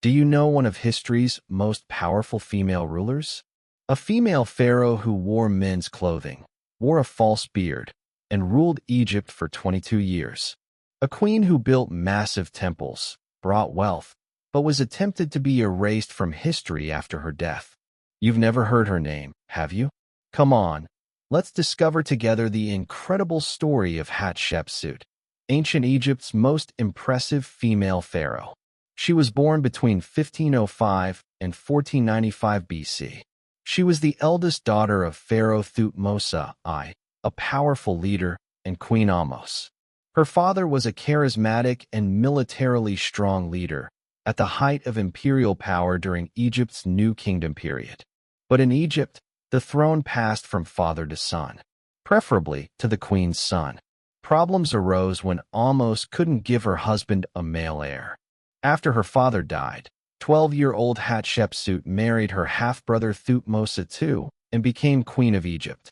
Do you know one of history's most powerful female rulers? A female pharaoh who wore men's clothing, wore a false beard, and ruled Egypt for 22 years. A queen who built massive temples, brought wealth, but was attempted to be erased from history after her death. You've never heard her name, have you? Come on, let's discover together the incredible story of Hatshepsut, ancient Egypt's most impressive female pharaoh. She was born between 1505 and 1495 BC. She was the eldest daughter of Pharaoh Thutmose I, a powerful leader, and Queen Ahmose. Her father was a charismatic and militarily strong leader at the height of imperial power during Egypt's New Kingdom period. But in Egypt, the throne passed from father to son, preferably to the queen's son. Problems arose when Ahmose couldn't give her husband a male heir. After her father died, 12-year-old Hatshepsut married her half-brother Thutmose II and became queen of Egypt.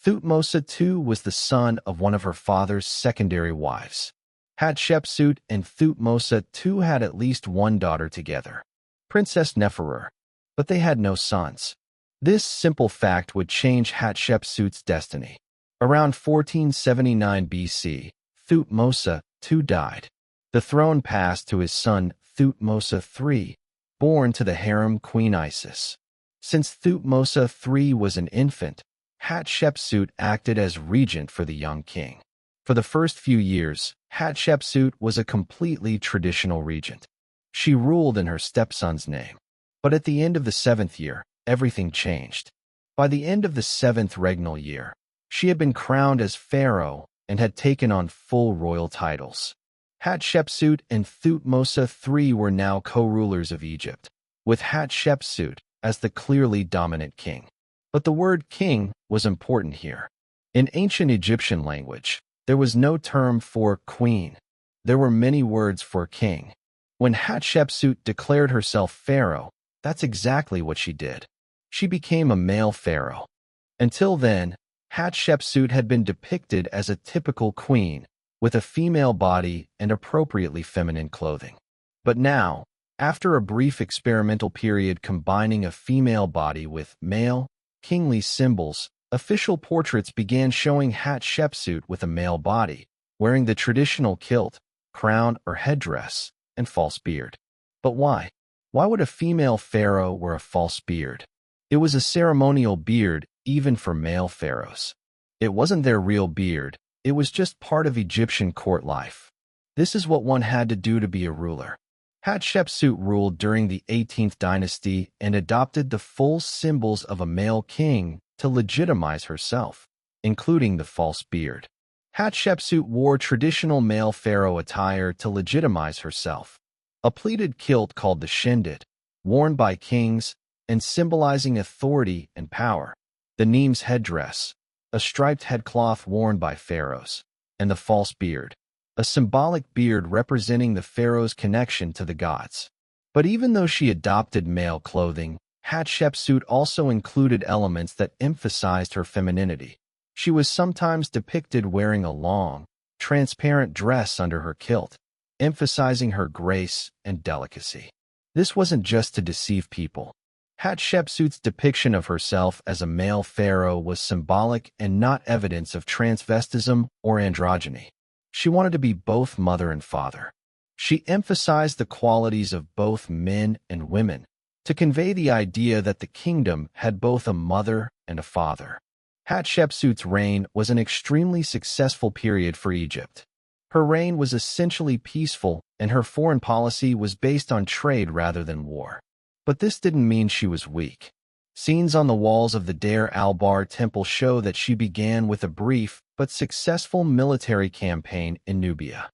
Thutmose II was the son of one of her father's secondary wives. Hatshepsut and Thutmose II had at least one daughter together, Princess Neferu, but they had no sons. This simple fact would change Hatshepsut's destiny. Around 1479 BC, Thutmose II died. The throne passed to his son Thutmose III, born to the harem Queen Isis. Since Thutmose III was an infant, Hatshepsut acted as regent for the young king. For the first few years, Hatshepsut was a completely traditional regent. She ruled in her stepson's name. But at the end of the 7th year, everything changed. By the end of the 7th regnal year, she had been crowned as pharaoh and had taken on full royal titles. Hatshepsut and Thutmose III were now co-rulers of Egypt, with Hatshepsut as the clearly dominant king. But the word king was important here. In ancient Egyptian language, there was no term for queen. There were many words for king. When Hatshepsut declared herself pharaoh, that's exactly what she did. She became a male pharaoh. Until then, Hatshepsut had been depicted as a typical queen, with a female body and appropriately feminine clothing. But now, after a brief experimental period combining a female body with male, kingly symbols, official portraits began showing Hatshepsut with a male body, wearing the traditional kilt, crown or headdress, and false beard. But why? Why would a female pharaoh wear a false beard? It was a ceremonial beard even for male pharaohs. It wasn't their real beard. It was just part of Egyptian court life. This is what one had to do to be a ruler. Hatshepsut ruled during the 18th dynasty and adopted the full symbols of a male king to legitimize herself, including the false beard. Hatshepsut wore traditional male pharaoh attire to legitimize herself. A pleated kilt called the shendit, worn by kings and symbolizing authority and power. The Nemes headdress, a striped headcloth worn by pharaohs, and the false beard, a symbolic beard representing the pharaoh's connection to the gods. But even though she adopted male clothing, Hatshepsut also included elements that emphasized her femininity. She was sometimes depicted wearing a long, transparent dress under her kilt, emphasizing her grace and delicacy. This wasn't just to deceive people. Hatshepsut's depiction of herself as a male pharaoh was symbolic and not evidence of transvestism or androgyny. She wanted to be both mother and father. She emphasized the qualities of both men and women to convey the idea that the kingdom had both a mother and a father. Hatshepsut's reign was an extremely successful period for Egypt. Her reign was essentially peaceful, and her foreign policy was based on trade rather than war. But this didn't mean she was weak. Scenes on the walls of the Deir al-Bahri temple show that she began with a brief but successful military campaign in Nubia.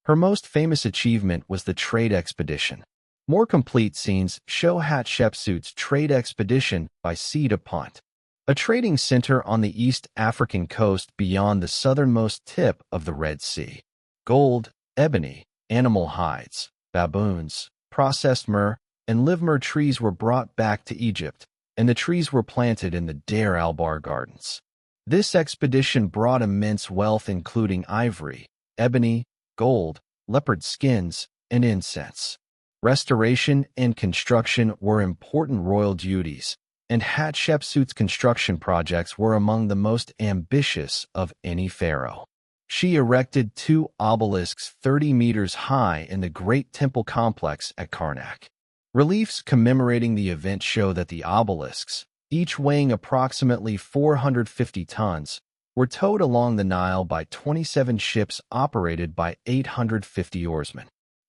Her most famous achievement was the trade expedition. More complete scenes show Hatshepsut's trade expedition by sea to Punt, a trading center on the East African coast beyond the southernmost tip of the Red Sea. Gold, ebony, animal hides, baboons, processed myrrh, and live myrrh trees were brought back to Egypt, and the trees were planted in the Deir al-Bahri gardens. This expedition brought immense wealth including ivory, ebony, gold, leopard skins, and incense. Restoration and construction were important royal duties, and Hatshepsut's construction projects were among the most ambitious of any pharaoh. She erected 2 obelisks 30 meters high in the Great Temple Complex at Karnak. Reliefs commemorating the event show that the obelisks, each weighing approximately 450 tons, were towed along the Nile by 27 ships operated by 850 oarsmen.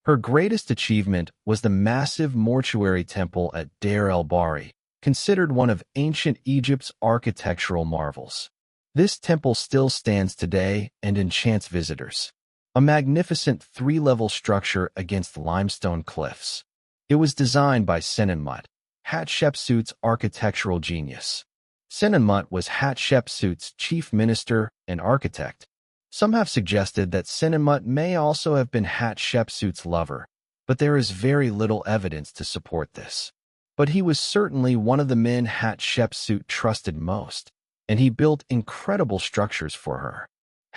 Her greatest achievement was the massive mortuary temple at Deir el-Bahri, considered one of ancient Egypt's architectural marvels. This temple still stands today and enchants visitors. A magnificent 3-level structure against limestone cliffs. It was designed by Senenmut, Hatshepsut's architectural genius. Senenmut was Hatshepsut's chief minister and architect. Some have suggested that Senenmut may also have been Hatshepsut's lover, but there is very little evidence to support this. But he was certainly one of the men Hatshepsut trusted most, and he built incredible structures for her.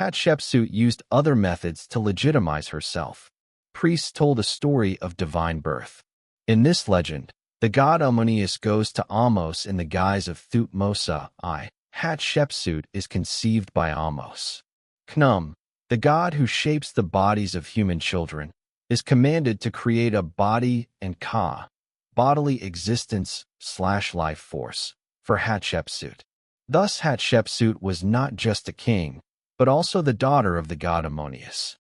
Hatshepsut used other methods to legitimize herself. Priests told a story of divine birth. In this legend, the god Ammonius goes to Ahmose in the guise of Thutmose I. Hatshepsut is conceived by Ahmose. Khnum, the god who shapes the bodies of human children, is commanded to create a body and ka, bodily existence/life force, for Hatshepsut. Thus Hatshepsut was not just a king, but also the daughter of the god Ammonius.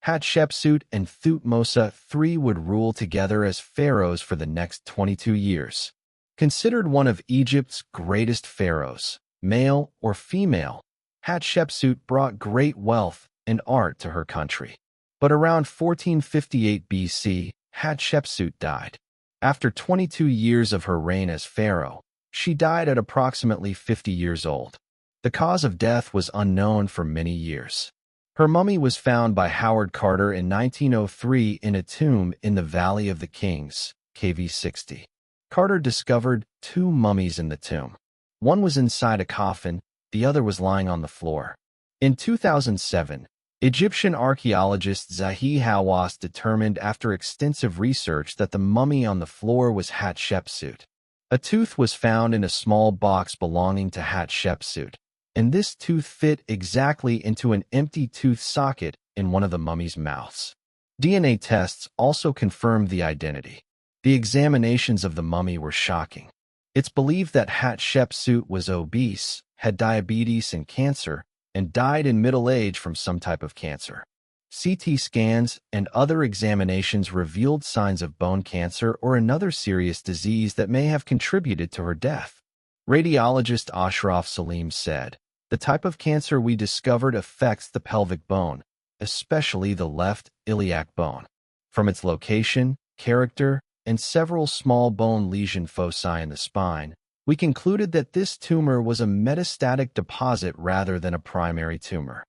Hatshepsut and Thutmose III would rule together as pharaohs for the next 22 years. Considered one of Egypt's greatest pharaohs, male or female, Hatshepsut brought great wealth and art to her country. But around 1458 BC, Hatshepsut died. After 22 years of her reign as pharaoh, she died at approximately 50 years old. The cause of death was unknown for many years. Her mummy was found by Howard Carter in 1903 in a tomb in the Valley of the Kings, KV 60. Carter discovered 2 mummies in the tomb. One was inside a coffin, the other was lying on the floor. In 2007, Egyptian archaeologist Zahi Hawass determined after extensive research that the mummy on the floor was Hatshepsut. A tooth was found in a small box belonging to Hatshepsut, and this tooth fit exactly into an empty tooth socket in one of the mummy's mouths. DNA tests also confirmed the identity. The examinations of the mummy were shocking. It's believed that Hatshepsut was obese, had diabetes and cancer, and died in middle age from some type of cancer. CT scans and other examinations revealed signs of bone cancer or another serious disease that may have contributed to her death. Radiologist Ashraf Salim said, "The type of cancer we discovered affects the pelvic bone, especially the left iliac bone. From its location, character, and several small bone lesion foci in the spine, we concluded that this tumor was a metastatic deposit rather than a primary tumor."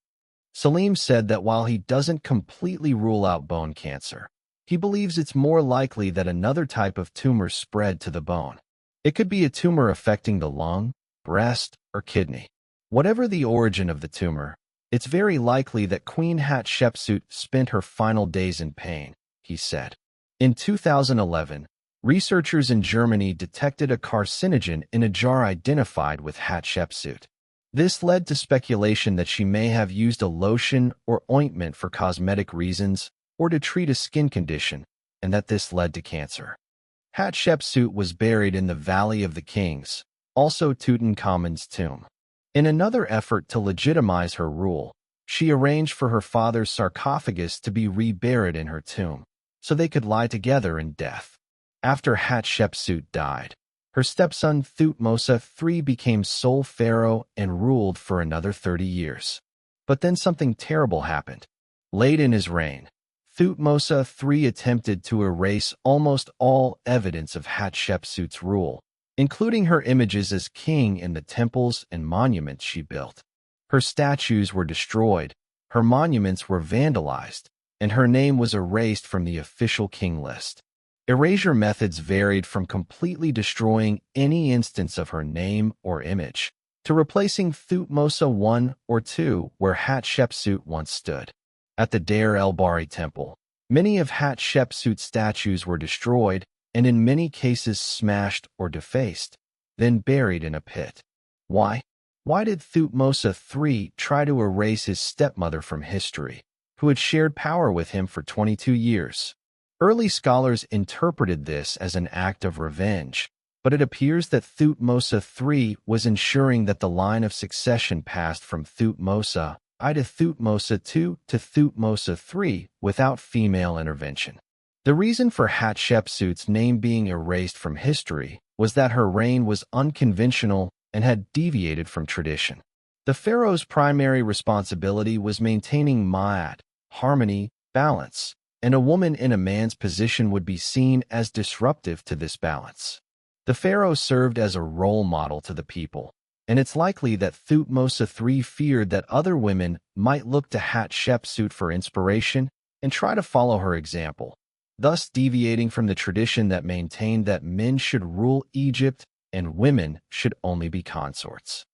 Salim said that while he doesn't completely rule out bone cancer, he believes it's more likely that another type of tumor spread to the bone. It could be a tumor affecting the lung, breast, or kidney. Whatever the origin of the tumor, it's very likely that Queen Hatshepsut spent her final days in pain, he said. In 2011, researchers in Germany detected a carcinogen in a jar identified with Hatshepsut. This led to speculation that she may have used a lotion or ointment for cosmetic reasons or to treat a skin condition, and that this led to cancer. Hatshepsut was buried in the Valley of the Kings, also Tutankhamun's tomb. In another effort to legitimize her rule, she arranged for her father's sarcophagus to be reburied in her tomb, so they could lie together in death. After Hatshepsut died, her stepson Thutmose III became sole pharaoh and ruled for another 30 years. But then something terrible happened. Late in his reign, Thutmose III attempted to erase almost all evidence of Hatshepsut's rule, including her images as king in the temples and monuments she built. Her statues were destroyed, her monuments were vandalized, and her name was erased from the official king list. Erasure methods varied from completely destroying any instance of her name or image to replacing Thutmose I or II where Hatshepsut once stood. At the Deir el-Bahri temple, Many of Hatshepsut's statues were destroyed and in many cases smashed or defaced, then buried in a pit. Why? Why did Thutmose III try to erase his stepmother from history, who had shared power with him for 22 years? Early scholars interpreted this as an act of revenge, but it appears that Thutmose III was ensuring that the line of succession passed from Thutmose I to Thutmose II to Thutmose III without female intervention. The reason for Hatshepsut's name being erased from history was that her reign was unconventional and had deviated from tradition. The pharaoh's primary responsibility was maintaining ma'at, harmony, balance, and a woman in a man's position would be seen as disruptive to this balance. The pharaoh served as a role model to the people, and it's likely that Thutmose III feared that other women might look to Hatshepsut for inspiration and try to follow her example, thus deviating from the tradition that maintained that men should rule Egypt and women should only be consorts.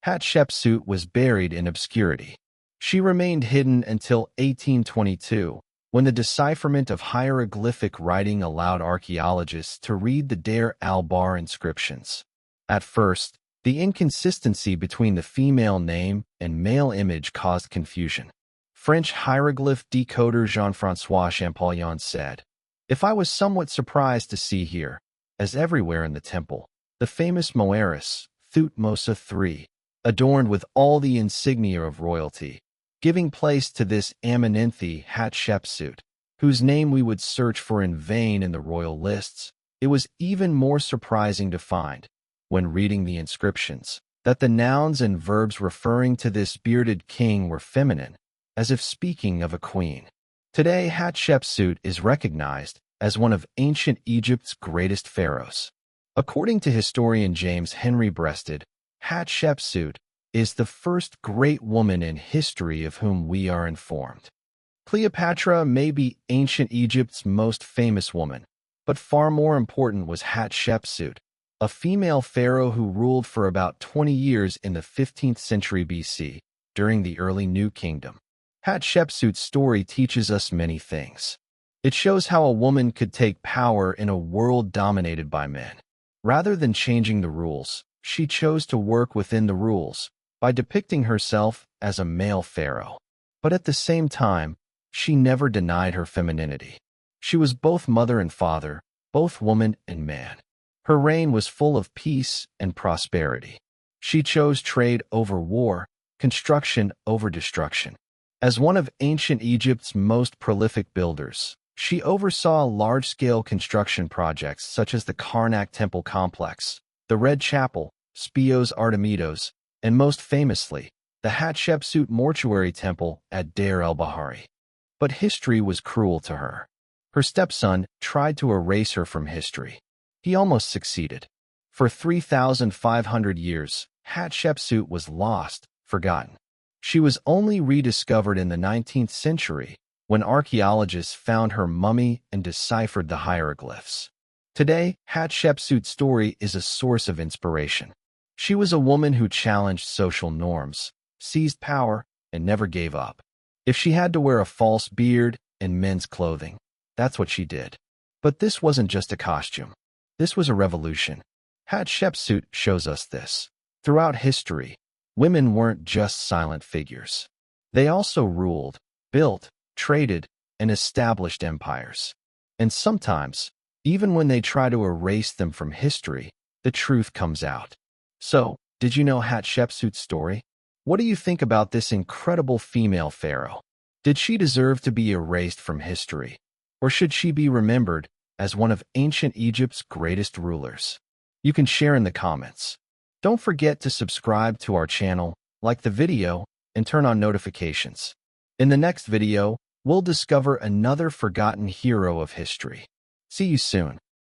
Hatshepsut was buried in obscurity. She remained hidden until 1822, when the decipherment of hieroglyphic writing allowed archaeologists to read the Deir el-Bahri inscriptions. At first, the inconsistency between the female name and male image caused confusion. French hieroglyph decoder Jean-François Champollion said, "If I was somewhat surprised to see here, as everywhere in the temple, the famous Moeris, Thutmose III, adorned with all the insignia of royalty, giving place to this Ameninthe Hatshepsut, whose name we would search for in vain in the royal lists, it was even more surprising to find, when reading the inscriptions, that the nouns and verbs referring to this bearded king were feminine, as if speaking of a queen." Today, Hatshepsut is recognized as one of ancient Egypt's greatest pharaohs. According to historian James Henry Breasted, Hatshepsut is the first great woman in history of whom we are informed. Cleopatra may be ancient Egypt's most famous woman, but far more important was Hatshepsut, a female pharaoh who ruled for about 20 years in the 15th century BC, during the early New Kingdom. Hatshepsut's story teaches us many things. It shows how a woman could take power in a world dominated by men. Rather than changing the rules, she chose to work within the rules by depicting herself as a male pharaoh. But at the same time, she never denied her femininity. She was both mother and father, both woman and man. Her reign was full of peace and prosperity. She chose trade over war, construction over destruction. As one of ancient Egypt's most prolific builders, she oversaw large-scale construction projects such as the Karnak Temple Complex, the Red Chapel, Spios Artemidos, and most famously, the Hatshepsut Mortuary Temple at Deir el-Bahri. But history was cruel to her. Her stepson tried to erase her from history. He almost succeeded. For 3,500 years, Hatshepsut was lost, forgotten. She was only rediscovered in the 19th century when archaeologists found her mummy and deciphered the hieroglyphs. Today, Hatshepsut's story is a source of inspiration. She was a woman who challenged social norms, seized power, and never gave up. If she had to wear a false beard and men's clothing, that's what she did. But this wasn't just a costume. This was a revolution. Hatshepsut shows us this. Throughout history, women weren't just silent figures. They also ruled, built, traded, and established empires. And sometimes, even when they try to erase them from history, the truth comes out. So, did you know Hatshepsut's story? What do you think about this incredible female pharaoh? Did she deserve to be erased from history? Or should she be remembered as one of ancient Egypt's greatest rulers? You can share in the comments. Don't forget to subscribe to our channel, like the video, and turn on notifications. In the next video, we'll discover another forgotten hero of history. See you soon.